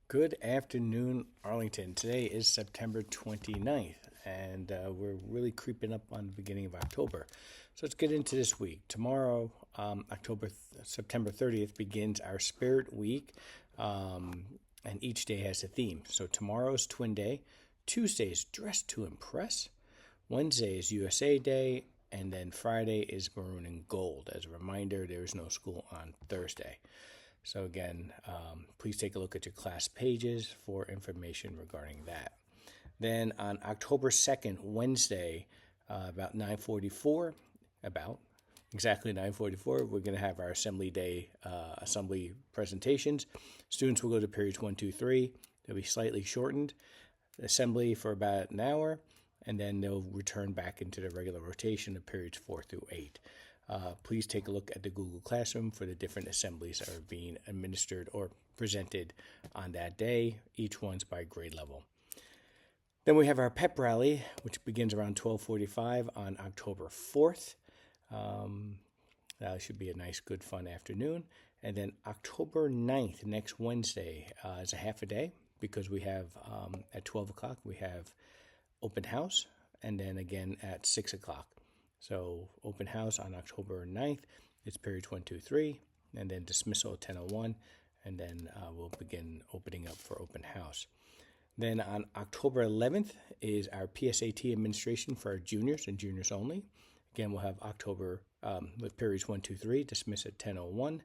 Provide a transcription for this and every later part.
Good afternoon, Arlington. Today is September 29th, and we're really creeping up on the beginning of October. So let's get into this week. Tomorrow, September 30th, begins our Spirit Week, and each day has a theme. So tomorrow's Twin Day, Tuesday is Dress to Impress, Wednesday is USA Day, and then Friday is Maroon and Gold. As a reminder, there is no school on Thursday. So again, please take a look at your class pages for information regarding that. Then on October 2nd, Wednesday, about exactly 9:44, we're going to have our Assembly Day assembly presentations. Students will go to periods 1, 2, 3. They'll be slightly shortened. Assembly for about an hour, and then they'll return back into the regular rotation of periods 4 through 8. Please take a look at the Google Classroom for the different assemblies that are being administered or presented on that day. Each one's by grade level. Then we have our Pep Rally, which begins around 12:45 on October 4th. That should be a nice, good, fun afternoon. And then October 9th, next Wednesday, is a half a day because we have, at 12 o'clock, we have open house, and then again at 6 o'clock. So open house on October 9th, it's periods 1, 2, 3, and then dismissal at 10:01, and then we'll begin opening up for open house. Then on October 11th is our PSAT administration for our juniors and juniors only. Again, we'll have October with periods 1, 2, 3, dismiss at 10:01,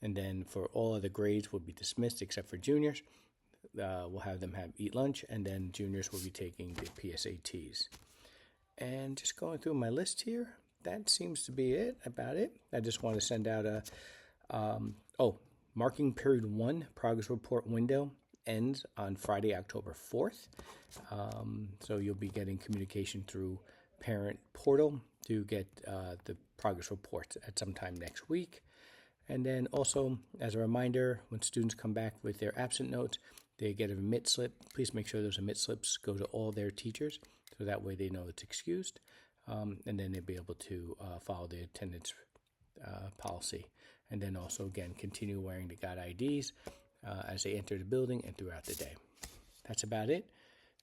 and then for all other grades will be dismissed except for juniors. We'll have them eat lunch, and then juniors will be taking the PSATs. And just going through my list here, that seems to be about it. I just want to send out marking period 1 progress report window ends on Friday, October 4th. So you'll be getting communication through parent portal to get the progress reports at some time next week. And then also, as a reminder, when students come back with their absent notes, they get a remit slip. Please make sure those remit slips go to all their teachers, so that way they know it's excused, and then they'll be able to follow the attendance policy. And then also, again, continue wearing the GOT IDs as they enter the building and throughout the day. That's about it.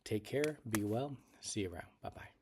Take care. Be well. See you around. Bye-bye.